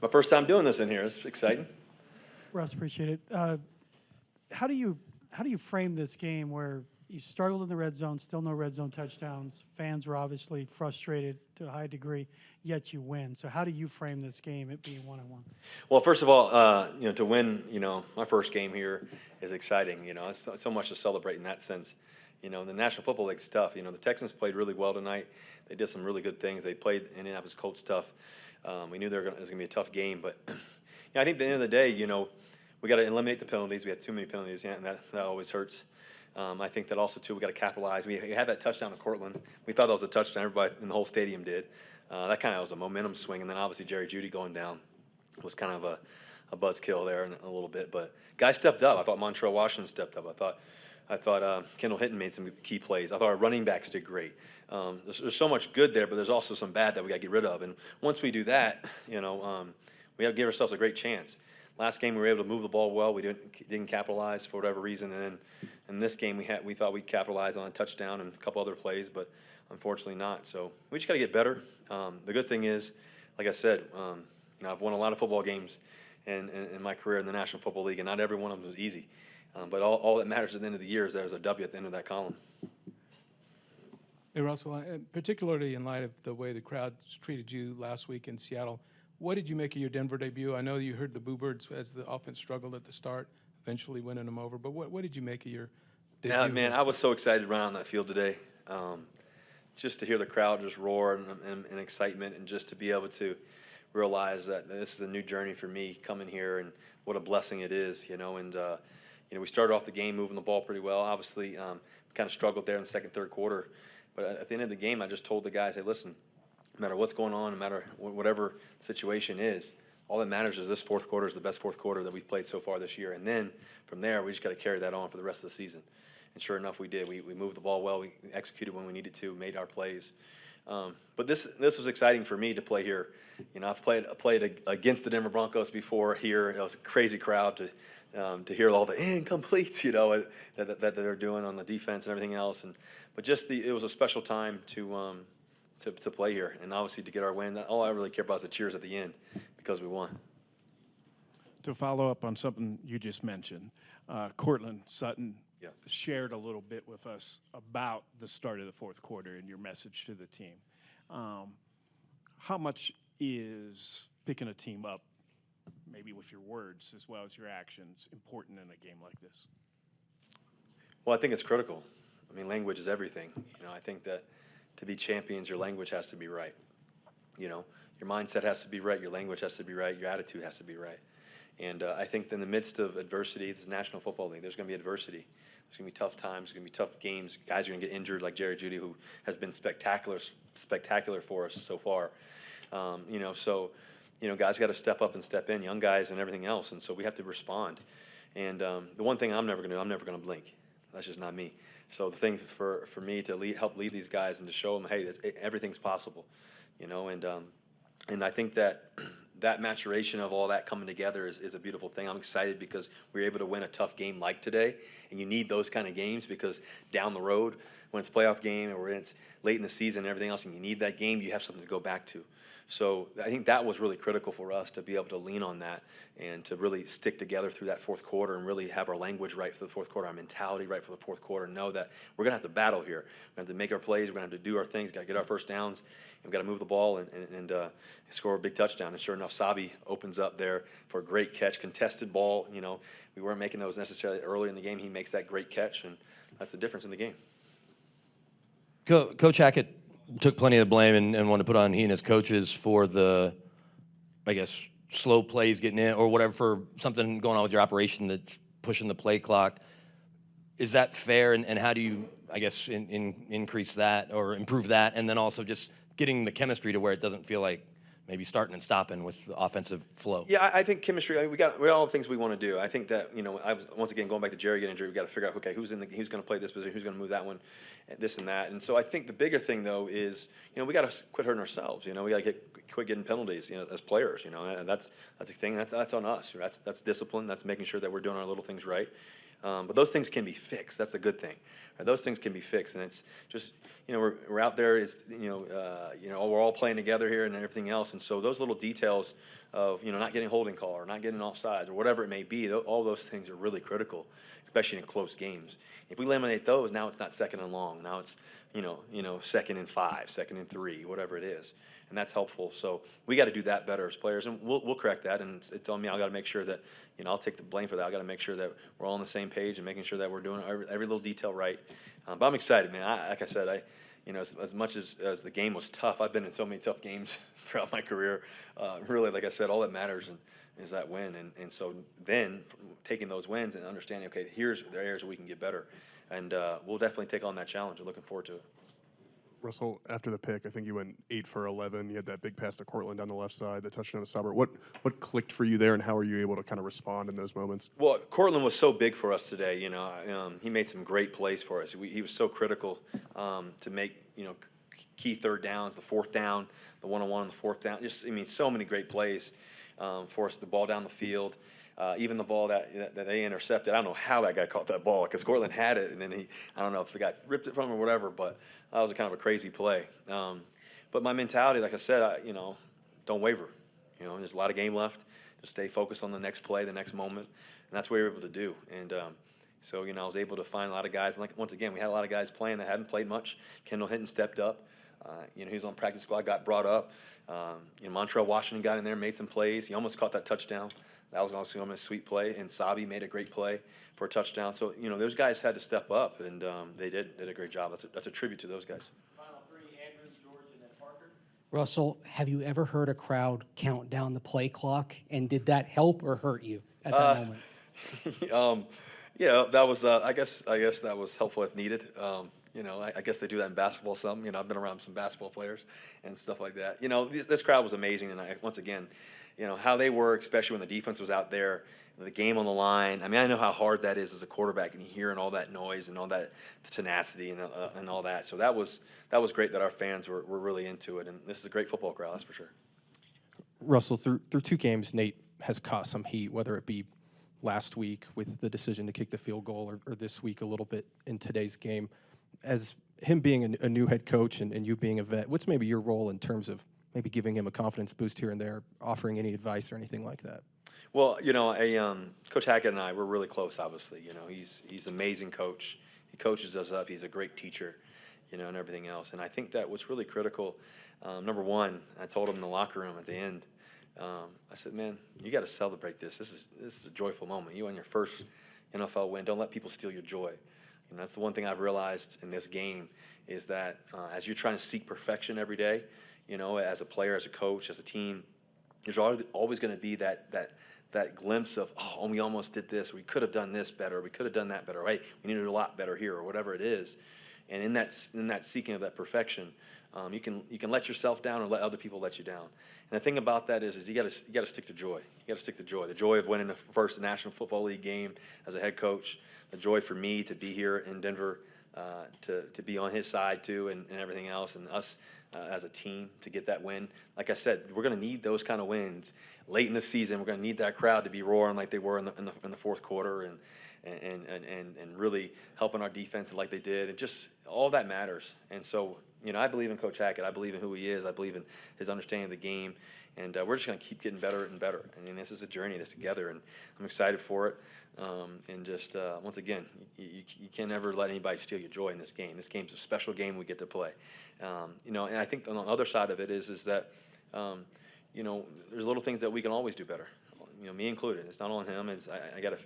My first time doing this in here. It's exciting. Russ, appreciate it. How do you frame this game where you struggled in the red zone, still no red zone touchdowns? Fans were obviously frustrated to a high degree, yet you win. So how do you frame this game, it being 1-1? Well, first of all, to win, my first game here is exciting. It's so much to celebrate in that sense. The National Football League's tough. The Texans played really well tonight. They did some really good things. They played Indianapolis Colts tough. We knew it was going to be a tough game, but I think at the end of the day, we got to eliminate the penalties. We had too many penalties, and that always hurts. I think that also, too, we got to capitalize. We had that touchdown to Cortland. We thought that was a touchdown. Everybody in the whole stadium did. That kind of was a momentum swing, and then obviously Jerry Jeudy going down was kind of a buzzkill there in a little bit. But guys stepped up. I thought Montreal Washington stepped up. I thought Kendall Hinton made some key plays. I thought our running backs did great. There's so much good there, but there's also some bad that we got to get rid of. And once we do that, we have to give ourselves a great chance. Last game we were able to move the ball well. We didn't capitalize for whatever reason, and then in this game we thought we'd capitalize on a touchdown and a couple other plays, but unfortunately not. So we just got to get better. The good thing is, like I said, I've won a lot of football games in my career in the National Football League, and not every one of them was easy. But all that matters at the end of the year is there's a W at the end of that column. Hey, Russell, particularly in light of the way the crowd treated you last week in Seattle, what did you make of your Denver debut? I know you heard the Boo Birds as the offense struggled at the start, eventually winning them over. But what did you make of your debut? Yeah, man, I was so excited to run out on that field today. Just to hear the crowd just roar and excitement, and just to be able to realize that this is a new journey for me coming here, and what a blessing it is, And we started off the game moving the ball pretty well. Obviously, kind of struggled there in the second, third quarter. But at the end of the game, I just told the guys, hey, listen, no matter what's going on, no matter whatever situation is, all that matters is this fourth quarter is the best fourth quarter that we've played so far this year. And then from there, we just got to carry that on for the rest of the season. And sure enough, we did. We moved the ball well. We executed when we needed to, made our plays. But this was exciting for me to play here. I've played against the Denver Broncos before here. It was a crazy crowd to hear all the incompletes, that they're doing on the defense and everything else. But it was a special time to play here, and obviously to get our win. All I really care about is the cheers at the end because we won. To follow up on something you just mentioned, Cortland Sutton Yeah. shared a little bit with us about the start of the fourth quarter and your message to the team. How much is picking a team up, maybe with your words as well as your actions, important in a game like this? Well, I think it's critical. I mean, language is everything. I think that to be champions, your language has to be right. Your mindset has to be right, your language has to be right, your attitude has to be right. And I think in the midst of adversity, this National Football League, there's going to be adversity. There's going to be tough times. There's going to be tough games. Guys are going to get injured, like Jerry Jeudy, who has been spectacular for us so far. Guys got to step up and step in, young guys and everything else. And so we have to respond. And the one thing I'm never going to blink. That's just not me. So the thing for me to help lead these guys and to show them, hey, everything's possible, and I think that maturation of all that coming together is a beautiful thing. I'm excited because we were able to win a tough game like today, and you need those kind of games because down the road, when it's a playoff game or when it's late in the season and everything else, and you need that game, you have something to go back to. So I think that was really critical for us to be able to lean on that and to really stick together through that fourth quarter and really have our language right for the fourth quarter, our mentality right for the fourth quarter, and know that we're going to have to battle here. We're going to have to make our plays. We're going to have to do our things. Got to get our first downs. And we've got to move the ball and score a big touchdown. And sure enough, Sabi opens up there for a great catch, contested ball. We weren't making those necessarily early in the game. He makes that great catch, and that's the difference in the game. Coach Hackett took plenty of blame and wanted to put on he and his coaches for the, I guess, slow plays getting in or whatever, for something going on with your operation that's pushing the play clock. Is that fair, and how do you, I guess, increase that or improve that, and then also just getting the chemistry to where it doesn't feel like maybe starting and stopping with the offensive flow? Yeah, I think chemistry. We got all the things we want to do. I think that I was once again going back to Jerry getting injured. We got to figure out who's going to play this position, who's going to move that one, and this and that. And so I think the bigger thing though is we got to quit hurting ourselves. We got to quit getting penalties. As players. And that's a thing. That's on us. That's discipline. That's making sure that we're doing our little things right. But those things can be fixed. That's a good thing. Right? Those things can be fixed, and it's just we're out there. It's we're all playing together here and everything else, and so those little details of not getting holding call or not getting offsides or whatever it may be, all those things are really critical, especially in close games. If we eliminate those, now it's not second and long. Now it's second and 5, second and 3, whatever it is, and that's helpful. So we got to do that better as players, and we'll correct that. And it's on me. I got to make sure that I'll take the blame for that. I got to make sure that we're all on the same page and making sure that we're doing every little detail right. But I'm excited, man. Like I said, as much as the game was tough, I've been in so many tough games throughout my career. Really, like I said, all that matters is that win. And so then taking those wins and understanding, okay, here's the areas where we can get better. And we'll definitely take on that challenge. We're looking forward to it. Russell, after the pick, I think you went 8 for 11. You had that big pass to Cortland down the left side, the touchdown to Saubert. What clicked for you there, and how are you able to kind of respond in those moments? Well, Cortland was so big for us today. He made some great plays for us. He was so critical to make key third downs, the fourth down, the one-on-one on the fourth down. So many great plays for us. The ball down the field. Even the ball that they intercepted, I don't know how that guy caught that ball because Cortland had it, and then I don't know if the guy ripped it from him or whatever, but that was a kind of a crazy play. But my mentality, like I said, don't waver. There's a lot of game left. Just stay focused on the next play, the next moment, and that's what we were able to do. And so I was able to find a lot of guys. And once again, we had a lot of guys playing that hadn't played much. Kendall Hinton stepped up. He was on practice squad, got brought up. Montrell Washington got in there, made some plays. He almost caught that touchdown. That was also a sweet play, and Sabi made a great play for a touchdown. So, those guys had to step up, and they did a great job. That's a tribute to those guys. Final three, Andrews, George, and then Parker. Russell, have you ever heard a crowd count down the play clock, and did that help or hurt you at that moment? Yeah, that was. I guess that was helpful if needed. I guess they do that in basketball some. I've been around some basketball players and stuff like that. This crowd was amazing, and once again, how they were, especially when the defense was out there, the game on the line. I mean, I know how hard that is as a quarterback, and hearing all that noise and all that tenacity and all that. So that was great that our fans were really into it, and this is a great football crowd, that's for sure. Russell, through 2 games, Nate has caught some heat, whether it be last week with the decision to kick the field goal or this week a little bit in today's game. As him being a new head coach and you being a vet, what's maybe your role in terms of maybe giving him a confidence boost here and there, offering any advice or anything like that? Well, Coach Hackett and I, we're really close, obviously. He's an amazing coach. He coaches us up. He's a great teacher, and everything else. And I think that what's really critical, number one, I told him in the locker room at the end, I said, man, you got to celebrate this. This is a joyful moment. You on your first NFL win. Don't let people steal your joy. That's the one thing I've realized in this game is that as you're trying to seek perfection every day, as a player, as a coach, as a team, there's always going to be that glimpse of, oh, we almost did this. We could have done this better. We could have done that better. Hey, we need to do a lot better here, or whatever it is. And in that seeking of that perfection, you can let yourself down or let other people let you down. And the thing about that is you got to stick to joy. You got to stick to joy. The joy of winning the first National Football League game as a head coach. The joy for me to be here in Denver, to be on his side too, and everything else, and us as a team to get that win. Like I said, we're going to need those kind of wins late in the season. We're going to need that crowd to be roaring like they were in the fourth quarter, and really helping our defense like they did, and just all that matters. And so, I believe in Coach Hackett. I believe in who he is. I believe in his understanding of the game, and we're just going to keep getting better and better. I mean, this is a journey that's together, and I'm excited for it. And just once again, you can never let anybody steal your joy in this game. This game's a special game we get to play. And I think on the other side of it is that there's little things that we can always do better. Me included. It's not on him. I got to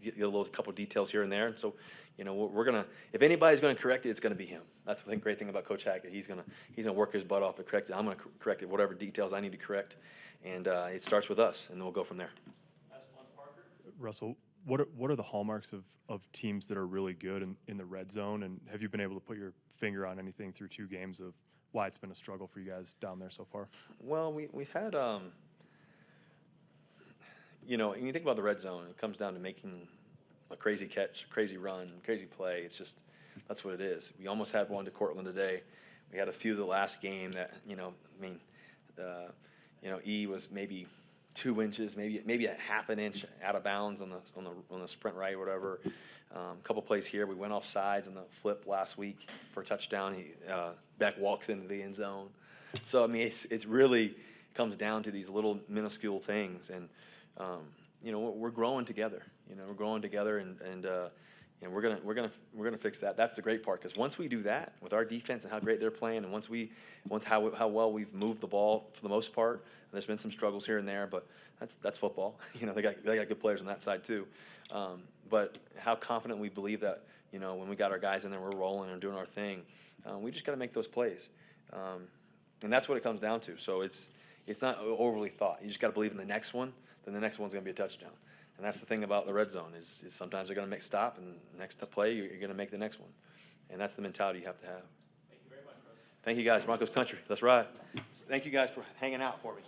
get a little couple details here and there. And so we're gonna, if anybody's gonna correct it, it's gonna be him. That's the great thing about Coach Hackett. He's gonna work his butt off to correct it. I'm gonna correct it, whatever details I need to correct, and it starts with us, and then we'll go from there. Russell, what are the hallmarks of teams that are really good in the red zone, and have you been able to put your finger on anything through 2 games of why it's been a struggle for you guys down there so far? Well, we've had when you think about the red zone, it comes down to making a crazy catch, crazy run, crazy play. It's just, that's what it is. We almost had one to Cortland today. We had a few the last game that, E was maybe 2 inches, maybe a half an inch out of bounds on the sprint right or whatever. A couple plays here, we went off sides on the flip last week for a touchdown. Beck walks into the end zone. So I mean, it's really comes down to these little minuscule things, and you know, we're growing together. You know, we're growing together, and we're gonna fix that. That's the great part, because once we do that with our defense and how great they're playing, and once how well we've moved the ball for the most part, and there's been some struggles here and there, but that's football. You know, they got good players on that side too. But how confident we believe that, you know, when we got our guys in there, we're rolling and doing our thing. We just got to make those plays, and that's what it comes down to. So it's not overly thought. You just got to believe in the next one. Then the next one's going to be a touchdown. And that's the thing about the red zone is sometimes they're going to make stop, and next play you're going to make the next one, and that's the mentality you have to have. Thank you very much, Russ. Thank you guys, Broncos country. Let's ride. Thank you guys for hanging out for me.